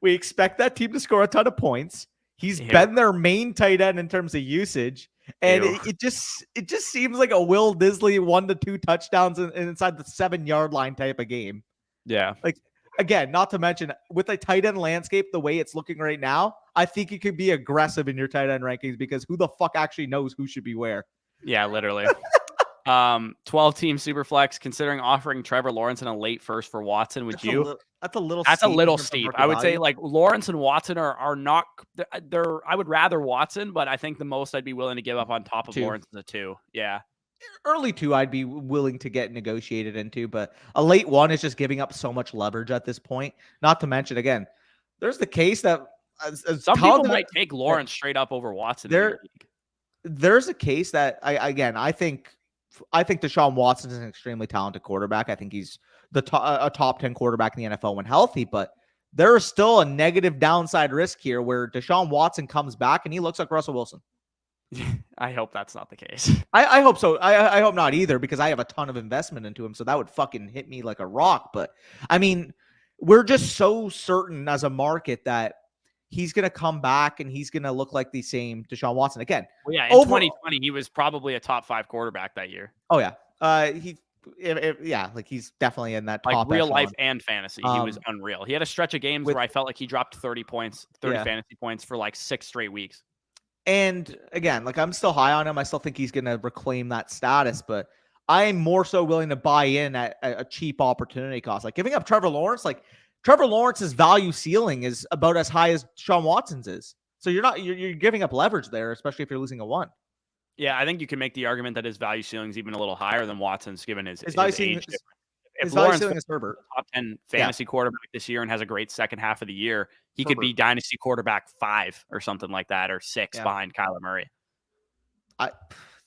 We expect that team to score a ton of points. He's been their main tight end in terms of usage. And it just seems like a Will Dissly 1 to 2 touchdowns inside the 7-yard line type of game. Yeah. Like, again, not to mention with a tight end landscape, the way it's looking right now, I think you could be aggressive in your tight end rankings because who the fuck actually knows who should be where? Yeah, literally. 12-team Superflex, considering offering Trevor Lawrence in a late first for Watson, would you? That's a little That's a steep in little terms of steep. market I would say value. like Lawrence and Watson are not they're I would rather Watson, but I think the most I'd be willing to give up on top of 2. Lawrence is a 2. Yeah. Early 2 I'd be willing to get negotiated into, but a late 1 is just giving up so much leverage at this point. Not to mention, again, there's the case that some people might take Lawrence straight up over Watson. There's a case that I think Deshaun Watson is an extremely talented quarterback. I think he's a top 10 quarterback in the NFL when healthy, but there is still a negative downside risk here where Deshaun Watson comes back and he looks like Russell Wilson. I hope that's not the case. I hope so. I hope not either, because I have a ton of investment into him. So that would fucking hit me like a rock. But I mean, we're just so certain as a market that he's going to come back and he's going to look like the same Deshaun Watson again. Well, yeah, in 2020, he was probably a top 5 quarterback that year. Oh yeah. Like he's definitely in that top real echelon. life and fantasy. He was unreal. He had a stretch of games where I felt like he dropped 30 fantasy points for like 6 straight weeks. And again, like I'm still high on him. I still think he's going to reclaim that status, but I'm more so willing to buy in at a cheap opportunity cost. Like giving up Trevor Lawrence, like Trevor Lawrence's value ceiling is about as high as Deshaun Watson's is. So you're giving up leverage there, especially if you're losing a 1. Yeah, I think you can make the argument that his value ceiling is even a little higher than Watson's given his value ceiling age. If Lawrence is Herbert, top 10 fantasy quarterback this year and has a great second half of the year, he could be dynasty quarterback 5 or something like that, or 6 behind Kyler Murray.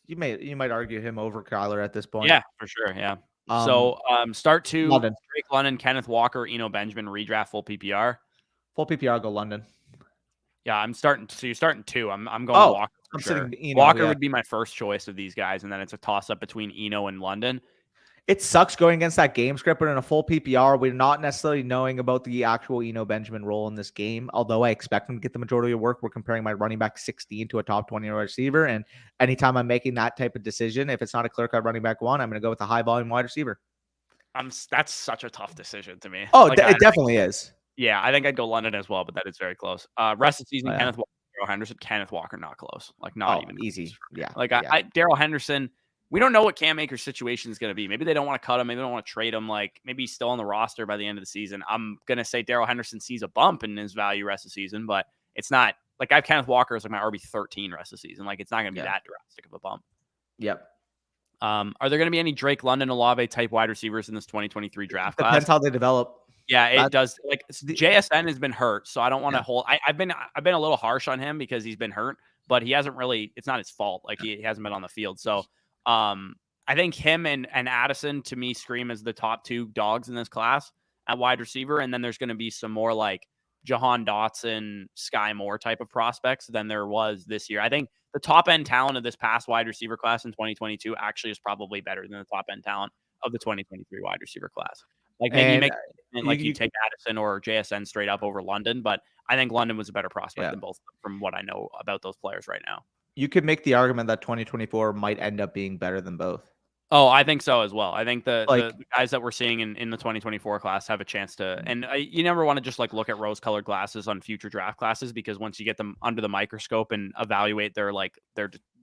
You might argue him over Kyler at this point. Yeah, for sure. Yeah. Start 2, London. Drake London, Kenneth Walker, Eno Benjamin, redraft full PPR. Full PPR, go London. Yeah, I'm starting. So you're starting 2. I'm going Walker. I'm sure. sitting Eno, Walker would be my first choice of these guys, and then it's a toss up between Eno and London. It sucks going against that game script, but in a full PPR, we're not necessarily knowing about the actual Eno Benjamin role in this game. Although I expect him to get the majority of work, we're comparing my running back 16 to a top 20 receiver. And anytime I'm making that type of decision, if it's not a clear-cut running back 1, I'm going to go with a high-volume wide receiver. That's such a tough decision to me. Oh, it definitely is. Yeah, I think I'd go London as well, but that is very close. Rest of the season, Kenneth Walker, Darrell Henderson. Kenneth Walker, not close. Like, not even easy. Yeah. Like, Darrell Henderson, we don't know what Cam Akers' situation is going to be. Maybe they don't want to cut him. Maybe they don't want to trade him. Like, maybe he's still on the roster by the end of the season. I'm going to say Darrell Henderson sees a bump in his value rest of the season, but it's not like I have Kenneth Walker as like my RB13 rest of the season. Like, it's not going to be that drastic of a bump. Yep. Are there going to be any Drake London, Olave type wide receivers in this 2023 draft class? Depends how they develop. Yeah, it does. Like JSN has been hurt, so I don't want to hold. I've been a little harsh on him because he's been hurt, but he hasn't really. It's not his fault. Like he hasn't been on the field. So I think him and Addison to me scream as the top 2 dogs in this class at wide receiver, and then there's going to be some more like Jahan Dotson, Sky Moore type of prospects than there was this year. I think the top end talent of this past wide receiver class in 2022 actually is probably better than the top end talent of the 2023 wide receiver class. Like maybe you take Addison or JSN straight up over London, but I think London was a better prospect than both from what I know about those players right now. You could make the argument that 2024 might end up being better than both. Oh, I think so as well. I think the guys that we're seeing in the 2024 class have a chance to, and you never want to just like look at rose-colored glasses on future draft classes, because once you get them under the microscope and evaluate their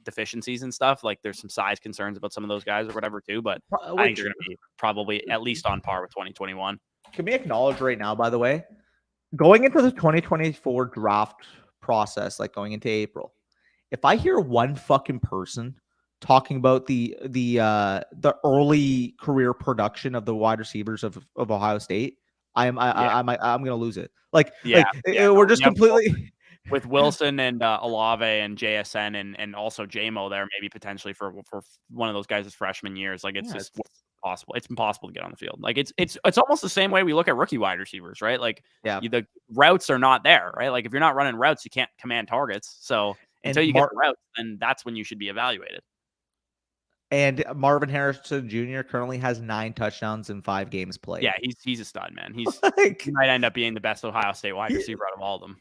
deficiencies and stuff, like there's some size concerns about some of those guys or whatever too, but I think they're going to be probably at least on par with 2021. Can we acknowledge right now, by the way, going into the 2024 draft process, like going into April, if I hear one fucking person talking about the early career production of the wide receivers of Ohio State, I'm going to lose it. We're just completely with Wilson and Olave and JSN and also JMO there, maybe potentially for one of those guys' freshman years. Like it's just possible. It's impossible to get on the field. Like it's almost the same way we look at rookie wide receivers, right? Like the routes are not there, right? Like if you're not running routes, you can't command targets. So until you get the routes, then that's when you should be evaluated. And Marvin Harrison Jr. currently has 9 touchdowns in 5 games played. Yeah, he's a stud, man. He might end up being the best Ohio State wide receiver out of all of them.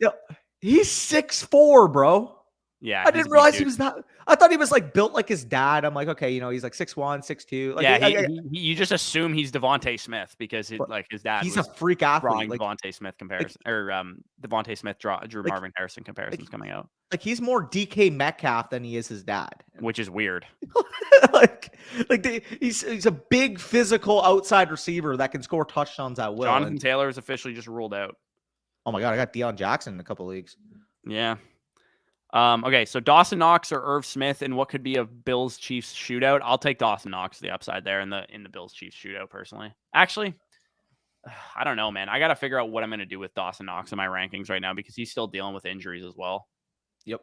He's 6'4", bro. Yeah, I didn't realize he was that. I thought he was like built like his dad. I'm like, okay, he's like 6'1", 6'2". Like, you just assume he's Devontae Smith because his dad. He's a freak athlete. Drawing Devontae Smith comparison Devontae Smith drew Marvin Harrison comparisons coming out. Like he's more DK Metcalf than he is his dad. which is weird. He's a big physical outside receiver that can score touchdowns at will. Jonathan Taylor is officially just ruled out. Oh my god, I got Deion Jackson in a couple leagues. Yeah. Okay, so Dawson Knox or Irv Smith in what could be a Bills Chiefs shootout. I'll take Dawson Knox, the upside there in the Bills Chiefs shootout personally. Actually, I don't know, man. I got to figure out what I'm going to do with Dawson Knox in my rankings right now because he's still dealing with injuries as well. Yep.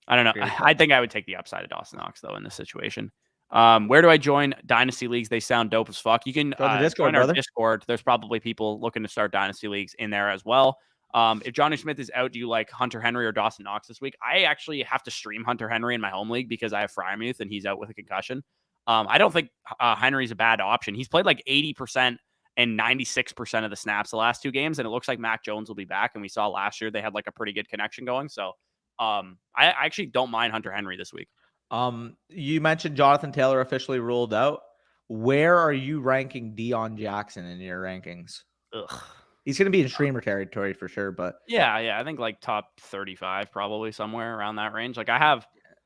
I don't know. I think I would take the upside of Dawson Knox though in this situation. Where do I join Dynasty leagues? They sound dope as fuck. You can join the Discord, join our brother. Discord. There's probably people looking to start Dynasty leagues in there as well. If Johnny Smith is out, do you like Hunter Henry or Dawson Knox this week? I actually have to stream Hunter Henry in my home league because I have Frymuth and he's out with a concussion. I don't think Henry's a bad option. He's played like 80% and 96% of the snaps the last 2 games, and it looks like Mac Jones will be back. And we saw last year they had like a pretty good connection going. So I actually don't mind Hunter Henry this week. You mentioned Jonathan Taylor officially ruled out. Where are you ranking Deion Jackson in your rankings? Ugh. He's going to be in streamer territory for sure, but yeah, I think like top 35, probably somewhere around that range. Like I have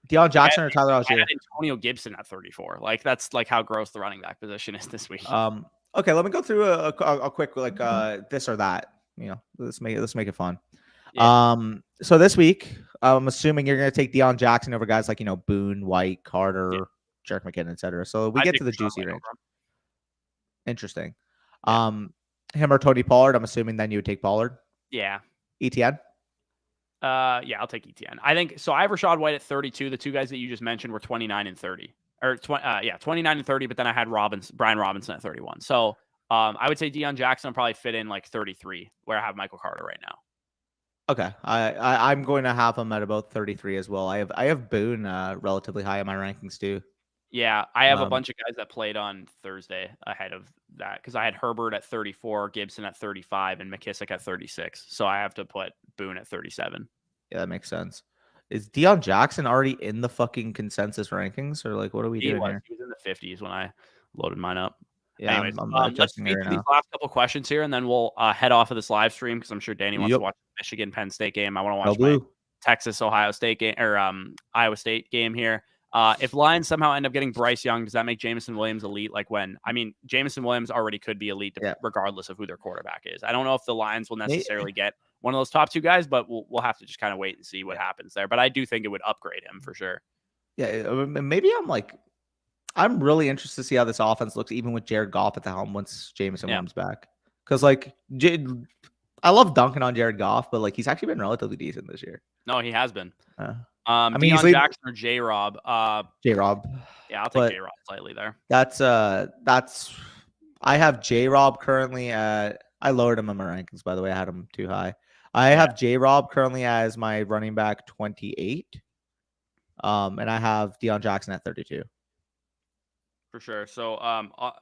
Deion Jackson or Tyler Algier. I had Antonio Gibson at 34. Like that's like how gross the running back position is this week. Okay, let me go through a quick like this or that. You know, let's make it fun. Yeah. So this week, I'm assuming you're going to take Deion Jackson over guys like Boone, White, Carter, Jerick McKinnon, etc. So we get to the juicy range. Interesting. Him or Tony Pollard, I'm assuming then you would take Pollard. Yeah. ETN? Yeah, I'll take ETN. I think so. I have Rachaad White at 32. The 2 guys that you just mentioned were 29 and 30. Or 29 and 30, but then I had Brian Robinson at 31. So I would say Deion Jackson will probably fit in like 33, where I have Michael Carter right now. Okay. I'm going to have him at about 33 as well. I have Boone relatively high in my rankings too. Yeah, I have a bunch of guys that played on Thursday ahead of that because I had Herbert at 34, Gibson at 35, and McKissick at 36. So I have to put Boone at 37. Yeah, that makes sense. Is Deion Jackson already in the fucking consensus rankings, or like what are we doing here? He was in the 50s when I loaded mine up. Yeah, anyways, I'm let's speak to these last couple questions here, and then we'll head off of this live stream because I'm sure Danny wants to watch the Michigan Penn State game. I want to watch my Texas Ohio State game or Iowa State game here. If Lions somehow end up getting Bryce Young, does that make Jameson Williams elite? Like when? I mean, Jameson Williams already could be elite regardless of who their quarterback is. I don't know if the Lions will necessarily get one of those top 2 guys, but we'll have to just kind of wait and see what happens there. But I do think it would upgrade him for sure. Yeah, maybe I'm really interested to see how this offense looks, even with Jared Goff at the helm once Jameson Williams back. Because I love dunking on Jared Goff, but he's actually been relatively decent this year. No, he has been. I mean, Deion Jackson or J Rob. J Rob. Yeah, I'll take J Rob slightly there. That's I have J Rob currently at. I lowered him in my rankings, by the way. I had him too high. I have J Rob currently as my running back 28. And I have Deion Jackson at 32. For sure. So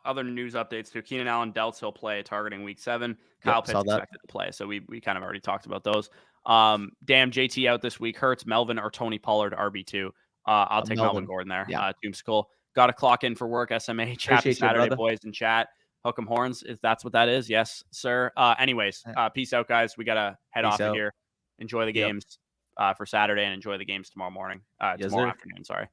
other news updates too. Keenan Allen doubts he'll play targeting week 7. Kyle Pitts expected to play. So we kind of already talked about those. Damn, JT out this week. Hurts, Melvin, or Tony Pollard RB2. I'll take Melvin Gordon there. Yeah. Tombskull. Got to clock in for work, SMH. Happy Saturday, boys in chat. Hook 'em horns, if that's what that is. Yes, sir. Anyways, peace out, guys. We got to head off of here. Enjoy the games for Saturday and enjoy the games tomorrow morning. Tomorrow afternoon, sorry.